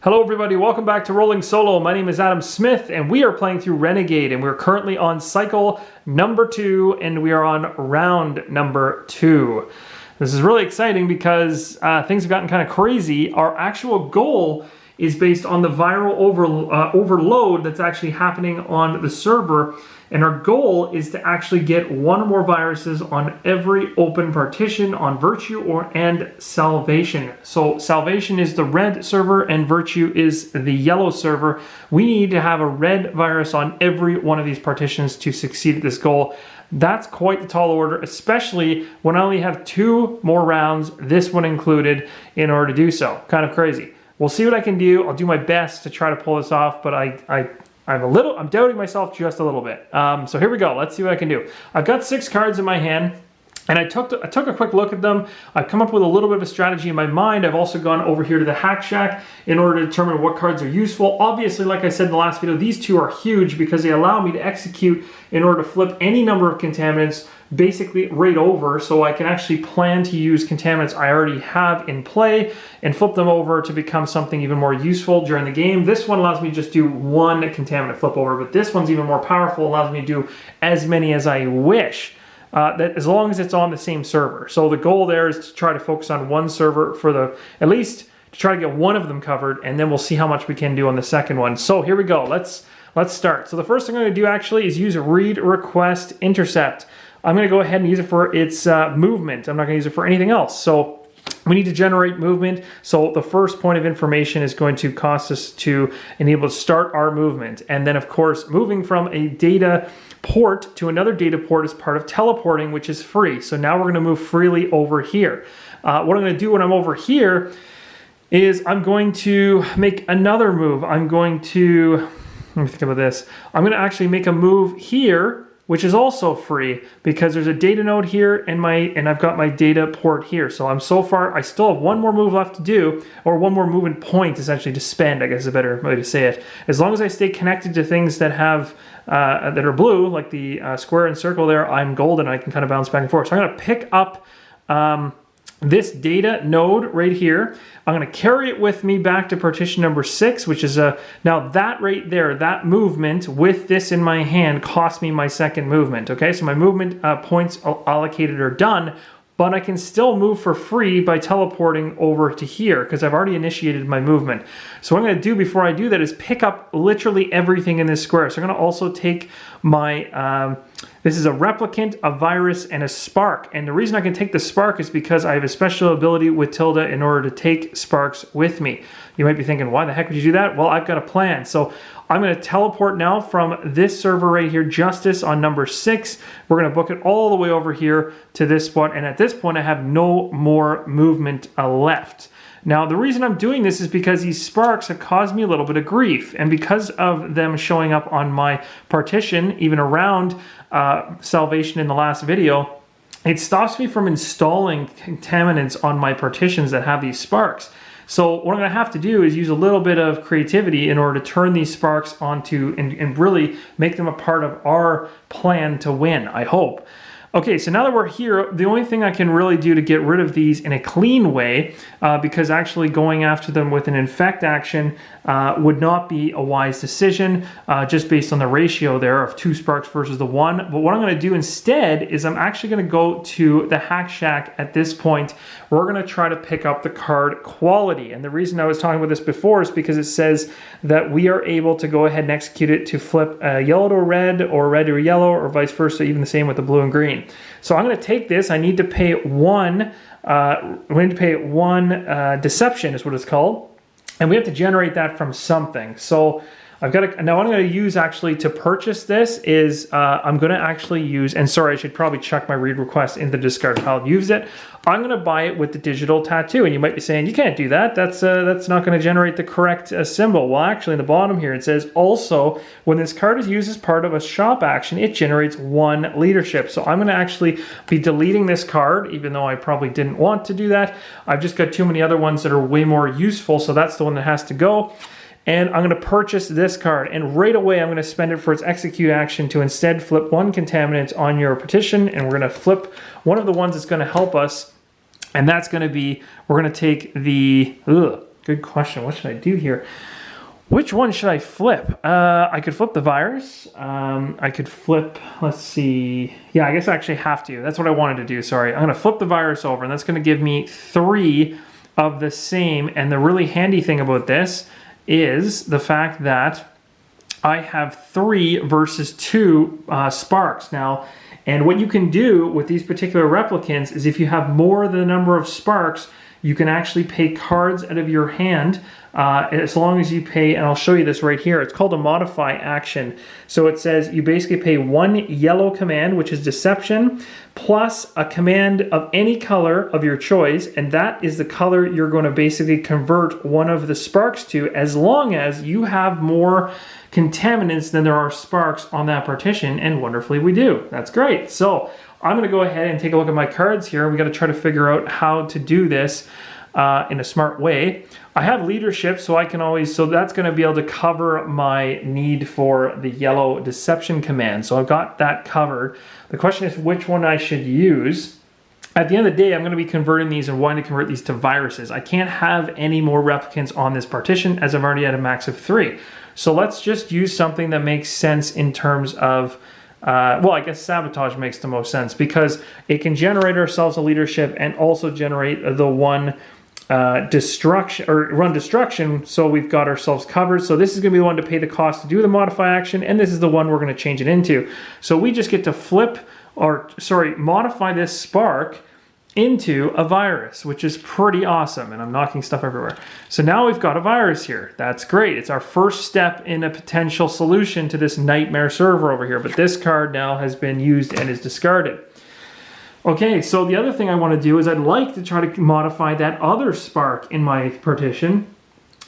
Hello everybody, welcome back to Rolling Solo. My name is Adam Smith and we are playing through Renegade and we're currently on cycle number 2 and we are on round number 2. This is really exciting because things have gotten kind of crazy. Our actual goal is based on the viral overload that's actually happening on the server, and our goal is to actually get one or more viruses on every open partition on Virtue and Salvation. So Salvation is the red server and Virtue is the yellow server. We need to have a red virus on every one of these partitions to succeed at this goal. That's quite the tall order, especially when I only have 2 more rounds, this one included, in order to do so. Kind of crazy. We'll see what I can do. I'll do my best to try to pull this off, but I'm doubting myself just a little bit. So here we go. Let's see what I can do. I've got 6 cards in my hand, and I took a quick look at them. I've come up with a little bit of a strategy in my mind. I've also gone over here to the Hack Shack in order to determine what cards are useful. Obviously, like I said in the last video, these 2 are huge because they allow me to execute in order to flip any number of contaminants basically right over, so I can actually plan to use contaminants I already have in play and flip them over to become something even more useful during the game. This one allows me to just do 1 contaminant flip over, but this one's even more powerful, allows me to do as many as I wish. That as long as it's on the same server. So the goal there is to try to focus on 1 server for at least to try to get 1 of them covered, and then we'll see how much we can do on the second one. So here we go. Let's start. So the first thing I'm going to do actually is use read request intercept. I'm going to go ahead and use it for its movement. I'm not going to use it for anything else. So we need to generate movement. So the first point of information is going to cost us to enable to start our movement. And then of course, moving from a data port to another data port is part of teleporting, which is free. So now we're going to move freely over here. What I'm going to do when I'm over here is I'm going to make another move. Let me think about this. I'm going to actually make a move here, which is also free because there's a data node here and I've got my data port here. So I still have 1 more move left to do, or 1 more movement point essentially to spend, I guess is a better way to say it. As long as I stay connected to things that have that are blue, like the square and circle there, I'm golden. I can kind of bounce back and forth. So I'm going to pick up this data node right here. I'm going to carry it with me back to partition number 6, which is now that right there, that movement with this in my hand cost me my second movement. Okay, so my movement points allocated are done, but I can still move for free by teleporting over to here because I've already initiated my movement. So what I'm going to do before I do that is pick up literally everything in this square. So I'm going to also take my, this is a replicant, a virus, and a spark. And the reason I can take the spark is because I have a special ability with Tilda in order to take sparks with me. You might be thinking, why the heck would you do that? Well, I've got a plan. So I'm going to teleport now from this server right here, Justice on number 6. We're going to book it all the way over here to this spot. And at this point, I have no more movement left. Now, the reason I'm doing this is because these sparks have caused me a little bit of grief. And because of them showing up on my partition, even around Salvation in the last video, it stops me from installing contaminants on my partitions that have these sparks. So what I'm going to have to do is use a little bit of creativity in order to turn these sparks onto and really make them a part of our plan to win, I hope. Okay, so now that we're here, the only thing I can really do to get rid of these in a clean way, because actually going after them with an infect action would not be a wise decision, just based on the ratio there of 2 sparks versus the 1. But what I'm going to do instead is I'm actually going to go to the Hack Shack at this point. We're going to try to pick up the card quality. And the reason I was talking about this before is because it says that we are able to go ahead and execute it to flip yellow to red to yellow, or vice versa, even the same with the blue and green. So I'm going to take this. I need to pay 1. We need to pay 1 deception is what it's called, and we have to generate that from something. So I've got to, now what I'm going to use actually to purchase this is I'm going to actually use, and sorry, I should probably chuck my read request in the discard pile. Use it. I'm going to buy it with the digital tattoo, and you might be saying you can't do that. That's not going to generate the correct symbol. Well, actually, in the bottom here it says also when this card is used as part of a shop action, it generates 1 leadership. So I'm going to actually be deleting this card, even though I probably didn't want to do that. I've just got too many other ones that are way more useful, so that's the one that has to go. And I'm going to purchase this card, and right away I'm going to spend it for its execute action to instead flip 1 contaminant on your partition, and we're going to flip one of the ones that's going to help us, and that's going to be, we're going to take the Good question. What should I do here? Which one should I flip? I could flip the virus. I could flip, let's see. Yeah, I guess I actually have to. That's what I wanted to do, sorry. I'm gonna flip the virus over, and that's gonna give me 3 of the same. And the really handy thing about this is the fact that I have 3 versus 2 sparks now. And what you can do with these particular replicants is if you have more than the number of sparks, you can actually pay cards out of your hand as long as you pay, and I'll show you this right here. It's called a modify action. So it says you basically pay 1 yellow command, which is deception, plus a command of any color of your choice, and that is the color you're going to basically convert one of the sparks to, as long as you have more contaminants than there are sparks on that partition, and wonderfully we do. That's great. So I'm going to go ahead and take a look at my cards here. We got to try to figure out how to do this in a smart way. I have leadership, so I can always, so that's going to be able to cover my need for the yellow deception command. So I've got that covered. The question is which one I should use. At the end of the day, I'm going to be converting these and wanting to convert these to viruses. I can't have any more replicants on this partition as I've already had a max of 3. So let's just use something that makes sense in terms of well, I guess sabotage makes the most sense because it can generate ourselves a leadership and also generate the one destruction or run destruction. So we've got ourselves covered. So this is going to be the one to pay the cost to do the modify action, and this is the one we're going to change it into. So we just get to flip, or sorry, modify this spark into a virus, which is pretty awesome. And I'm knocking stuff everywhere. So now we've got a virus here. That's great. It's our first step in a potential solution to this nightmare server over here. But this card now has been used and is discarded. Okay, so the other thing I want to do is I'd like to try to modify that other spark in my partition.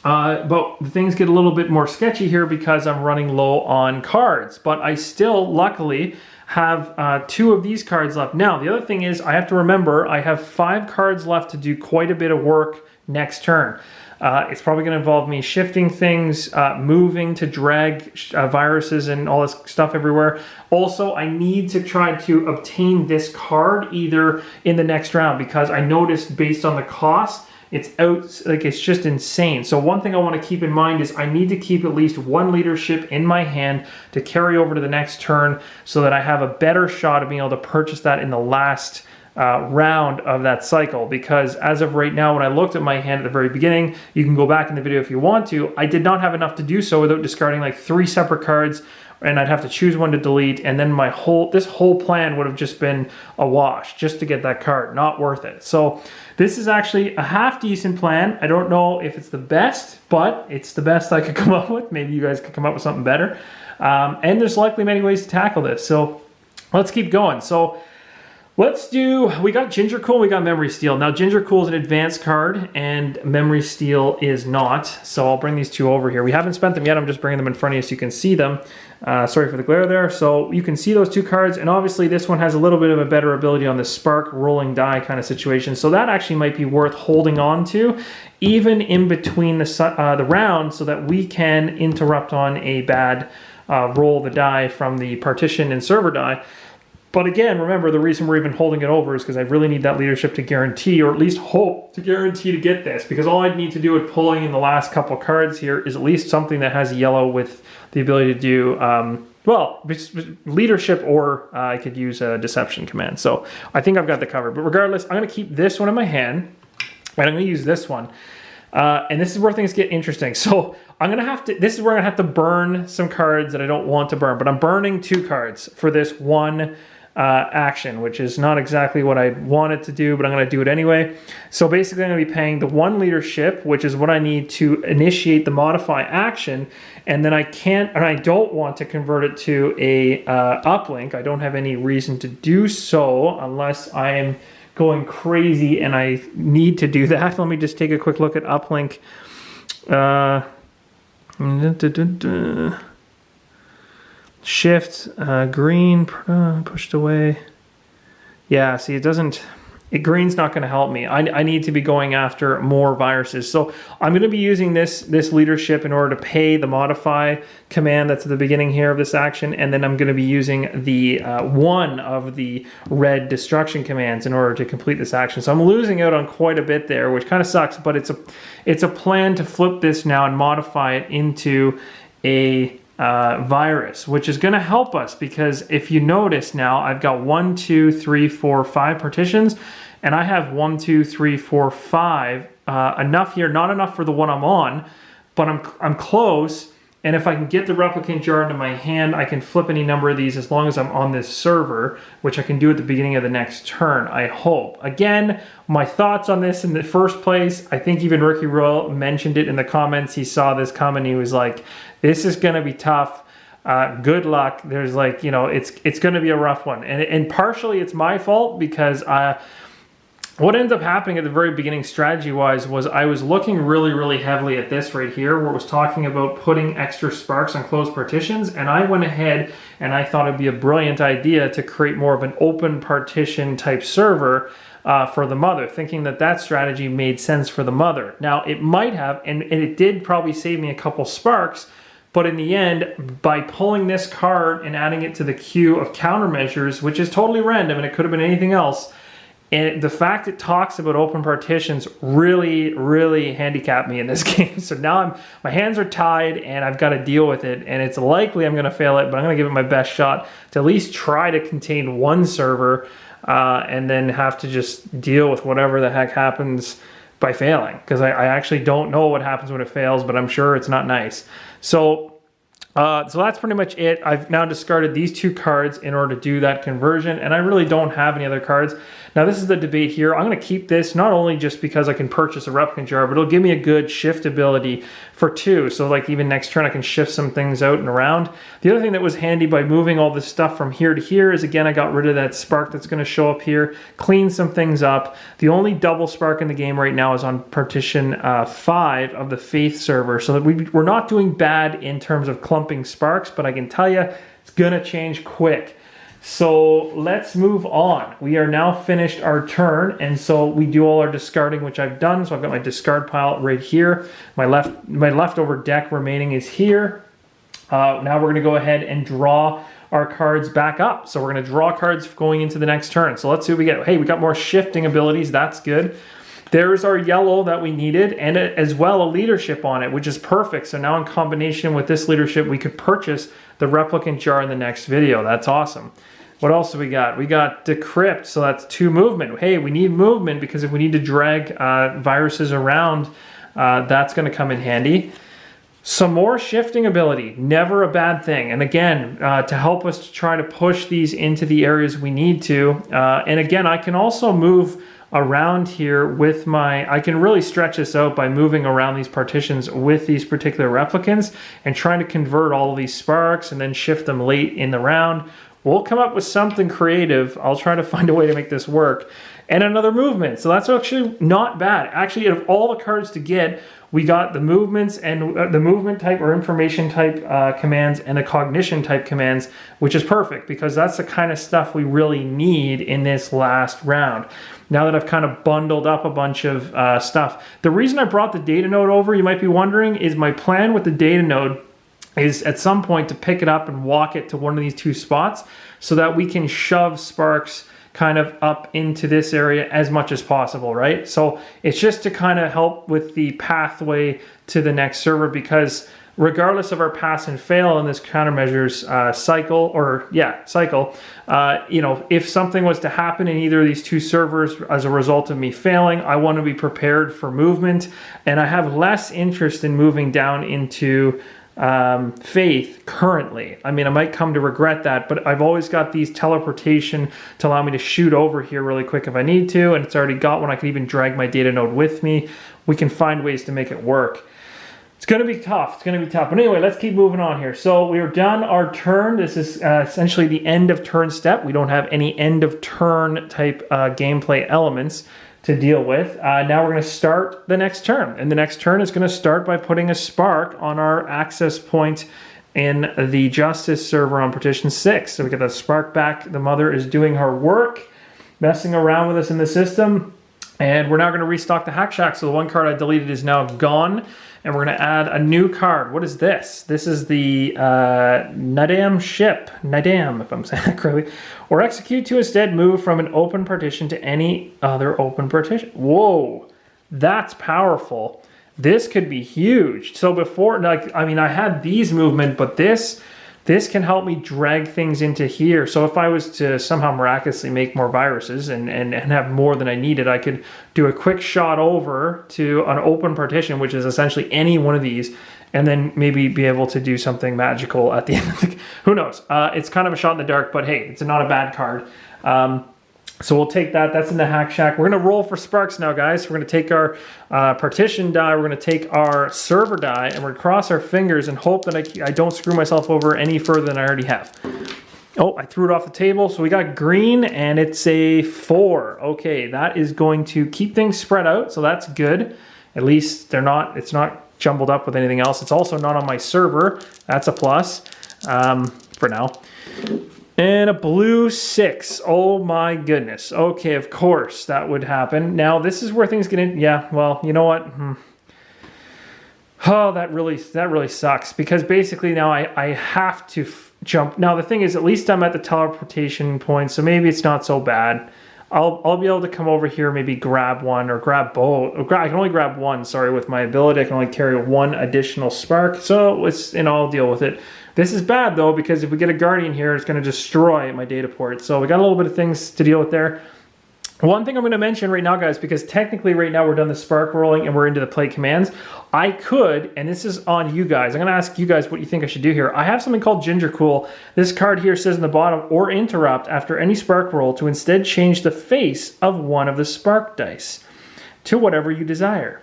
But things get a little bit more sketchy here because I'm running low on cards. But I still, luckily, have 2 of these cards left. Now, the other thing is I have to remember I have 5 cards left to do quite a bit of work next turn. It's probably going to involve me shifting things, moving to drag viruses and all this stuff everywhere. Also, I need to try to obtain this card either in the next round because I noticed based on the cost, it's out, like it's just insane. So one thing I want to keep in mind is I need to keep at least 1 leadership in my hand to carry over to the next turn so that I have a better shot of being able to purchase that in the last round of that cycle. Because as of right now, when I looked at my hand at the very beginning, you can go back in the video if you want to, I did not have enough to do so without discarding like 3 separate cards, and I'd have to choose one to delete, and then this whole plan would have just been a wash just to get that card. Not worth it. So this is actually a half decent plan. I don't know if it's the best, but it's the best I could come up with. Maybe you guys could come up with something better. And there's likely many ways to tackle this. So let's keep going. So we got Ginger Cool, we got Memory Steal. Now Ginger Cool is an advanced card and Memory Steal is not. So I'll bring these 2 over here. We haven't spent them yet, I'm just bringing them in front of you so you can see them. Sorry for the glare there. So you can see those 2 cards, and obviously this one has a little bit of a better ability on the spark rolling die kind of situation. So that actually might be worth holding on to even in between the round so that we can interrupt on a bad roll the die from the partition and server die. But again, remember, the reason we're even holding it over is because I really need that leadership to guarantee, or at least hope to guarantee to get this. Because all I'd need to do with pulling in the last couple cards here is at least something that has yellow with the ability to do, well, leadership, or I could use a deception command. So I think I've got the cover. But regardless, I'm going to keep this one in my hand, and I'm going to use this one. And this is where things get interesting. So I'm going to have to, this is where I'm going to have to burn some cards that I don't want to burn. But I'm burning 2 cards for this one action, which is not exactly what I wanted to do, but I'm going to do it anyway. So basically I'm going to be paying the 1 leadership, which is what I need to initiate the modify action, and then I don't want to convert it to a uplink. I don't have any reason to do so unless I am going crazy and I need to do that. Let me just take a quick look at uplink. Shift, green, pushed away. Yeah, see, it doesn't green's not going to help me. I need to be going after more viruses. So I'm going to be using this leadership in order to pay the modify command that's at the beginning here of this action, and then I'm going to be using the one of the red destruction commands in order to complete this action. So I'm losing out on quite a bit there, which kind of sucks, but it's a plan to flip this now and modify it into a virus, which is going to help us, because if you notice now, I've got 1, 2, 3, 4, 5 partitions, and I have 1, 2, 3, 4, 5 enough here. Not enough for the one I'm on, but I'm close. And if I can get the replicant jar into my hand, I can flip any number of these as long as I'm on this server, which I can do at the beginning of the next turn, I hope. Again, my thoughts on this in the first place, I think even Ricky Royal mentioned it in the comments. He saw this comment, he was like, this is going to be tough. Good luck. There's like, you know, it's going to be a rough one. And partially it's my fault, because what ends up happening at the very beginning strategy-wise was I was looking really, really heavily at this right here, where it was talking about putting extra sparks on closed partitions, and I went ahead and I thought it'd be a brilliant idea to create more of an open partition type server for the mother, thinking that strategy made sense for the mother. Now, it might have, and it did probably save me a couple sparks, but in the end, by pulling this card and adding it to the queue of countermeasures, which is totally random and it could have been anything else, and the fact it talks about open partitions really, really handicapped me in this game. So now my hands are tied and I've got to deal with it. And it's likely I'm going to fail it, but I'm going to give it my best shot to at least try to contain one server and then have to just deal with whatever the heck happens by failing. Because I actually don't know what happens when it fails, but I'm sure it's not nice. So that's pretty much it. I've now discarded these 2 cards in order to do that conversion, and I really don't have any other cards. Now, this is the debate here. I'm going to keep this not only just because I can purchase a replicant jar, but it'll give me a good shift ability for 2. So like even next turn, I can shift some things out and around. The other thing that was handy by moving all this stuff from here to here is, again, I got rid of that spark that's going to show up here, clean some things up. The only double spark in the game right now is on partition 5 of the Faith server. So that we're not doing bad in terms of clumping sparks, but I can tell you it's going to change quick. So let's move on. We are now finished our turn, and so we do all our discarding, which I've done. So I've got my discard pile right here. My leftover deck remaining is here. Now we're going to go ahead and draw our cards back up. So we're going to draw cards going into the next turn. So let's see what we get. Hey, we got more shifting abilities. That's good. There's our yellow that we needed, and as well a leadership on it, which is perfect. So now in combination with this leadership, we could purchase the replicant jar in the next video. That's awesome. What else do we got? We got decrypt, so that's 2 movement. Hey, we need movement because if we need to drag viruses around, that's going to come in handy. Some more shifting ability, never a bad thing. And again, to help us to try to push these into the areas we need to. And again, I can also move around here with I can really stretch this out by moving around these partitions with these particular replicants and trying to convert all of these sparks and then shift them late in the round. We'll come up with something creative. I'll try to find a way to make this work. And another movement. So that's actually not bad. Actually, out of all the cards to get, we got the movements and the movement type or information type commands and the cognition type commands, which is perfect because that's the kind of stuff we really need in this last round. Now that I've kind of bundled up a bunch of stuff. The reason I brought the data node over, you might be wondering, is my plan with the data node is at some point to pick it up and walk it to one of these 2 spots so that we can shove sparks kind of up into this area as much as possible, right? So it's just to kind of help with the pathway to the next server, because regardless of our pass and fail in this countermeasures cycle, you know, if something was to happen in either of these 2 servers as a result of me failing, I want to be prepared for movement, and I have less interest in moving down into Faith currently. I mean, I might come to regret that, but I've always got these teleportation to allow me to shoot over here really quick if I need to, and it's already got one. I can even drag my data node with me. We can find ways to make it work. It's going to be tough. It's going to be tough. But anyway, let's keep moving on here. So we are done our turn. This is essentially the end of turn step. We don't have any end of turn type gameplay elements to deal with. Now we're going to start the next turn. And the next turn is going to start by putting a spark on our access point in the Justice server on partition 6. So we get the spark back. The mother is doing her work. messing around with us in the system. And we're now going to restock the Hack Shack. So the one card I deleted is now gone. And we're going to add a new card. What is this? This is the Nadam ship. Nadam, if I'm saying that correctly. Or execute to instead move from an open partition to any other open partition. Whoa, that's powerful. This could be huge. So before, like, I mean, I had these movement, but this can help me drag things into here. So if I was to somehow miraculously make more viruses and have more than I needed, I could do a quick shot over to an open partition, which is essentially any one of these, and then maybe be able to do something magical at the end of the, who knows? It's kind of a shot in the dark, but hey, it's not a bad card. So we'll take that. That's in the Hack Shack. We're going to roll for sparks now, guys. We're going to take our partition die. We're going to take our server die, and we're going to cross our fingers and hope that I don't screw myself over any further than I already have. Oh, I threw it off the table. So we got green, and it's a 4. Okay, that is going to keep things spread out, so that's good. At least it's not jumbled up with anything else. It's also not on my server. That's a plus for now. And a blue 6. Oh my goodness. Okay, of course that would happen. Now this is where things get in. Yeah, well, you know what? Oh, that really sucks, because basically now I have to jump. Now the thing is, at least I'm at the teleportation point, so maybe it's not so bad. I'll be able to come over here, maybe grab one or grab both. I can only grab one, sorry, with my ability. I can only carry one additional spark, so I'll deal with it. This is bad though, because if we get a Guardian here, it's going to destroy my data port. So we got a little bit of things to deal with there. One thing I'm going to mention right now, guys, because technically right now we're done the spark rolling and we're into the play commands. I could, and this is on you guys, I'm going to ask you guys what you think I should do here. I have something called Ginger Cool. This card here says in the bottom, or interrupt after any spark roll to instead change the face of one of the spark dice to whatever you desire.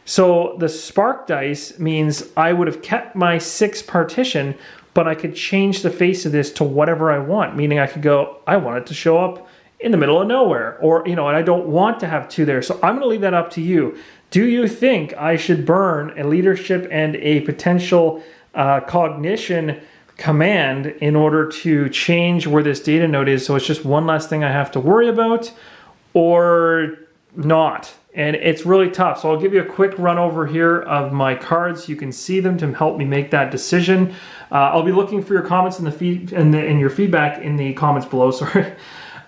So the spark dice means I would have kept my 6 partition, but I could change the face of this to whatever I want, meaning I could go, I want it to show up in the middle of nowhere, or, and I don't want to have 2 there. So I'm going to leave that up to you. Do you think I should burn a leadership and a potential cognition command in order to change where this data node is, so it's just one less thing I have to worry about, or not? And it's really tough. So I'll give you a quick run over here of my cards. You can see them to help me make that decision. I'll be looking for your comments in the feed and your feedback in the comments below. Sorry.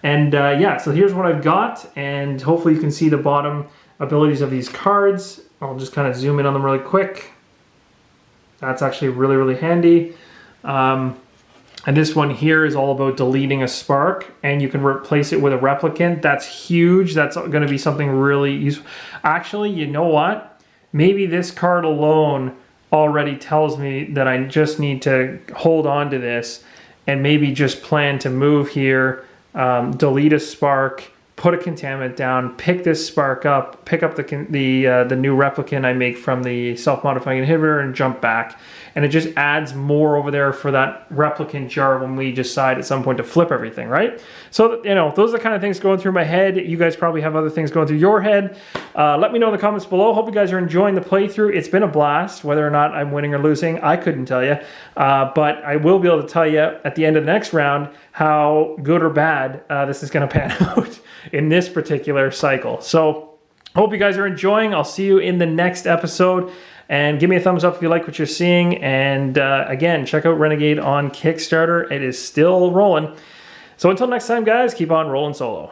And yeah, so here's what I've got, and hopefully you can see the bottom abilities of these cards. I'll just kind of zoom in on them really quick. That's actually really, really handy. And this one here is all about deleting a spark, and you can replace it with a replicant. That's huge. That's going to be something really useful. Actually, you know what? Maybe this card alone already tells me that I just need to hold on to this and maybe just plan to move here, delete a spark, put a contaminant down, pick this spark up, pick up the new replicant I make from the self-modifying inhibitor, and jump back. And it just adds more over there for that replicant jar when we decide at some point to flip everything, right? So, those are the kind of things going through my head. You guys probably have other things going through your head. Let me know in the comments below. Hope you guys are enjoying the playthrough. It's been a blast. Whether or not I'm winning or losing, I couldn't tell you. But I will be able to tell you at the end of the next round how good or bad this is going to pan out in this particular cycle. So hope you guys are enjoying. I'll see you in the next episode. And give me a thumbs up if you like what you're seeing. And again, check out Renegade on Kickstarter. It is still rolling. So until next time, guys, keep on rolling solo.